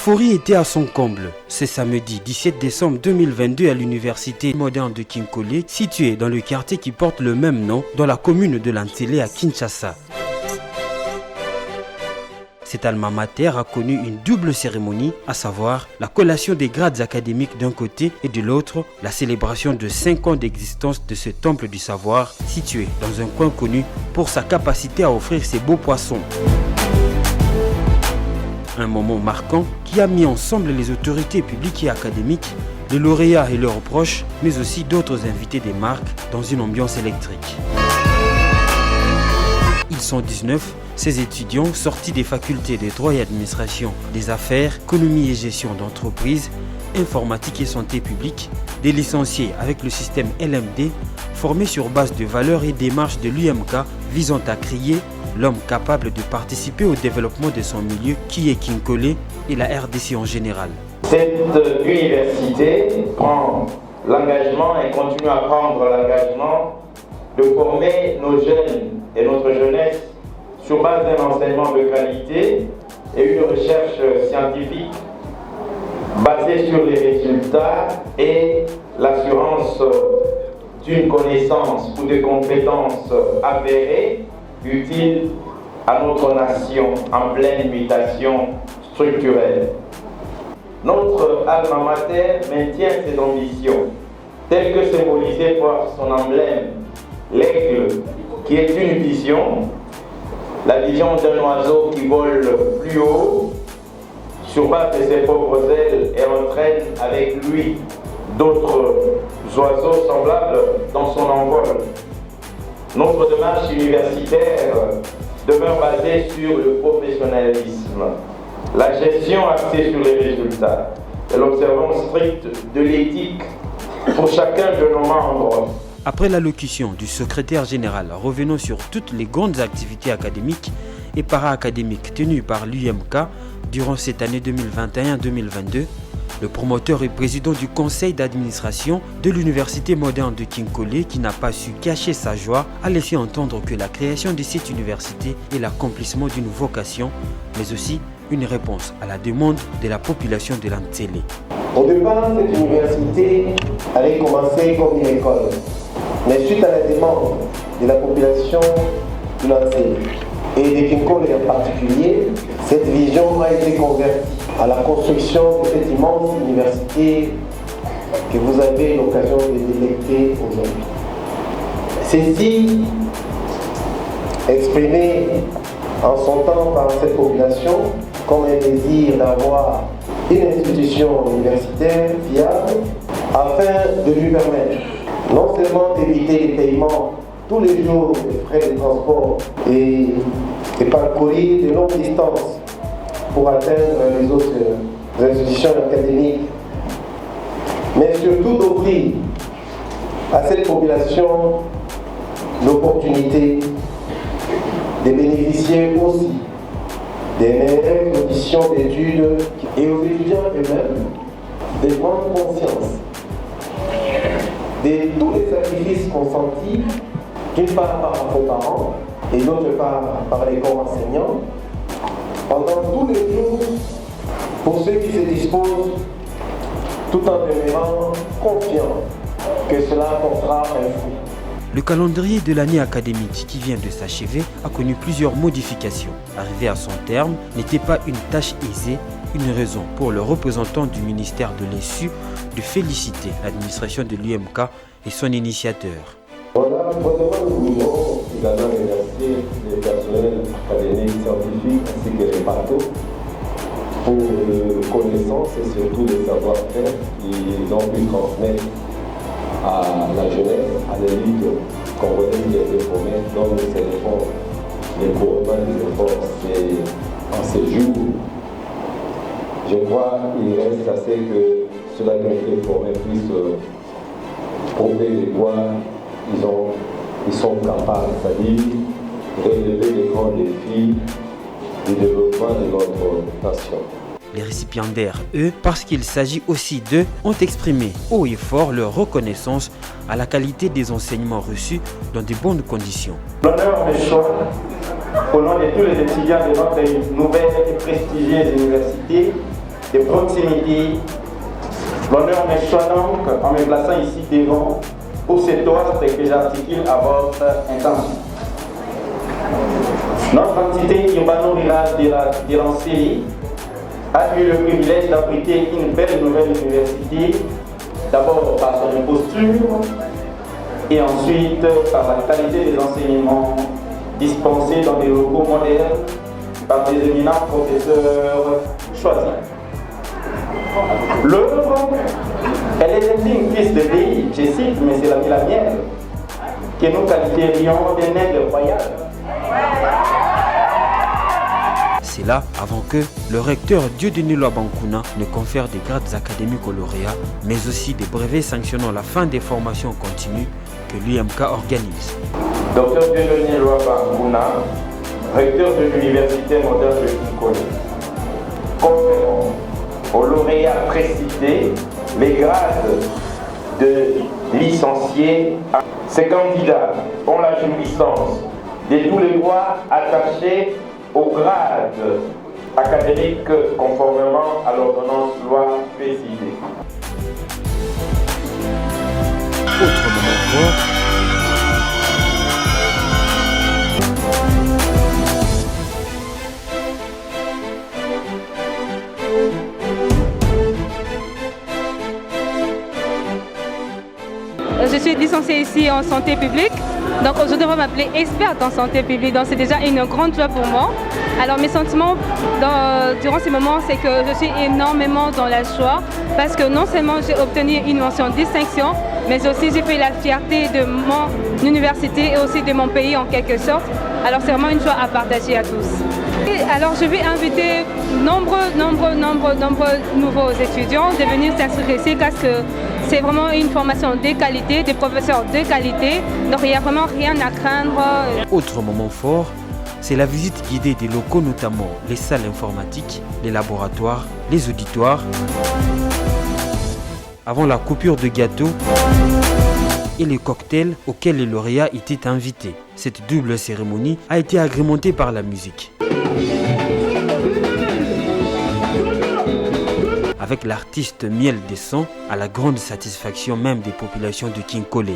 L'euphorie était à son comble. C'est samedi 17 décembre 2022 à l'université moderne de Kinkole, située dans le quartier qui porte le même nom dans la commune de Lantsele à Kinshasa. Cet alma mater a connu une double cérémonie, à savoir la collation des grades académiques d'un côté et de l'autre, la célébration de 5 ans d'existence de ce temple du savoir situé dans un coin connu pour sa capacité à offrir ses beaux poissons. Un moment marquant qui a mis ensemble les autorités publiques et académiques, les lauréats et leurs proches, mais aussi d'autres invités des marques dans une ambiance électrique. Ils sont 19, ces étudiants sortis des facultés de droit et administration, des affaires, économie et gestion d'entreprise, informatique et santé publique, des licenciés avec le système LMD, formés sur base de valeurs et démarches de l'UMK visant à créer l'homme capable de participer au développement de son milieu qui est Kinkole et la RDC en général. Cette université prend l'engagement et continue à prendre l'engagement de former nos jeunes et notre jeunesse sur base d'un enseignement de qualité et une recherche scientifique basée sur les résultats et l'assurance d'une connaissance ou de compétences avérées utiles à notre nation en pleine mutation structurelle. Notre alma mater maintient ses ambitions, telles que symbolisées par son emblème, l'aigle, qui est une vision, la vision d'un oiseau qui vole plus haut, sur base de ses propres ailes et entraîne avec lui d'autres oiseaux semblables dans son envol. Notre démarche universitaire demeure basée sur le professionnalisme, la gestion axée sur les résultats et l'observance stricte de l'éthique pour chacun de nos membres. Après l'allocution du secrétaire général revenant sur toutes les grandes activités académiques et para-académiques tenues par l'UMK durant cette année 2021-2022, le promoteur et président du conseil d'administration de l'université moderne de Kinkole, qui n'a pas su cacher sa joie, a laissé entendre que la création de cette université est l'accomplissement d'une vocation, mais aussi une réponse à la demande de la population de Lantsele. Au départ, cette université allait commencer comme une école, mais suite à la demande de la population de Lantsele et de Kinkole en particulier, cette vision a été convertie à la construction de cette immense université que vous avez l'occasion de délecter aujourd'hui. Ceci, exprimé en son temps par cette population comme un désir d'avoir une institution universitaire fiable afin de lui permettre non seulement d'éviter les paiements tous les jours des frais de transport et de parcourir de longues distances pour atteindre les autres institutions académiques, mais surtout d'offrir à cette population l'opportunité de bénéficier aussi des meilleures conditions d'études et aux étudiants eux-mêmes de prendre conscience de tous les sacrifices consentis, d'une part par vos parents et d'autre part par les corps enseignants, pendant tous les jours, pour ceux qui se disposent, tout en demeurant confiants que cela portera un fruit. Le calendrier de l'année académique qui vient de s'achever a connu plusieurs modifications. Arriver à son terme n'était pas une tâche aisée, une raison pour le représentant du ministère de l'ESU de féliciter l'administration de l'UMK et son initiateur. Voilà, nous voulons également remercier les personnels académiques, scientifiques ainsi que les bateaux pour les connaissances et surtout les savoir-faire qu'ils ont pu transmettre à la jeunesse, à l'élite congolaise qui a été formée, dont nous célébrons les couronnements des efforts en ces jours. Je crois qu'il reste assez que ceux-là qui ont été formés puissent prouver de quoi ils sont capables, c'est-à-dire relever les grands défis du développement de notre nation. Les récipiendaires, eux, parce qu'il s'agit aussi d'eux, ont exprimé haut et fort leur reconnaissance à la qualité des enseignements reçus dans de bonnes conditions. L'honneur me choque au nom de tous les étudiants de notre nouvelle et prestigieuse université de proximité. L'honneur me soit donc en me plaçant ici devant pour ce toast que j'articule à votre intention. Notre entité urbano-rurale de l'Ancélie a eu le privilège d'abriter une belle nouvelle université, d'abord par son posture et ensuite par la qualité des enseignements dispensés dans des locaux modernes par des éminents professeurs choisis. L'œuvre, elle est une pièce de pays, je cite, mais c'est la mienne, que nous qualifierions de nègre royal. C'est là avant que le recteur Dieudonné Lwabankuna ne confère des grades académiques aux lauréats, mais aussi des brevets sanctionnant la fin des formations continues que l'UMK organise. Dr Dieudonné Lwabankuna, recteur de l'Université moderne de Kinkole, conférons aux lauréats précités les grades de licencié. Ces candidats ont la jouissance de tous les droits attachés au grade académique conformément à l'ordonnance loi précisée. Autre moment fort, je suis licenciée ici en santé publique, donc aujourd'hui on va m'appeler experte en santé publique, donc c'est déjà une grande joie pour moi. Alors mes sentiments durant ces moments, c'est que je suis énormément dans la joie parce que non seulement j'ai obtenu une mention distinction, mais aussi j'ai fait la fierté de mon université et aussi de mon pays en quelque sorte. Alors c'est vraiment une joie à partager à tous. Et alors je vais inviter nombreux nouveaux étudiants de venir s'inscrire ici parce que c'est vraiment une formation de qualité, des professeurs de qualité, donc il n'y a vraiment rien à craindre. Autre moment fort, c'est la visite guidée des locaux, notamment les salles informatiques, les laboratoires, les auditoires, avant la coupure de gâteau et les cocktails auxquels les lauréats étaient invités. Cette double cérémonie a été agrémentée par la musique, avec l'artiste Miel des Sons, à la grande satisfaction même des populations de Kinkole.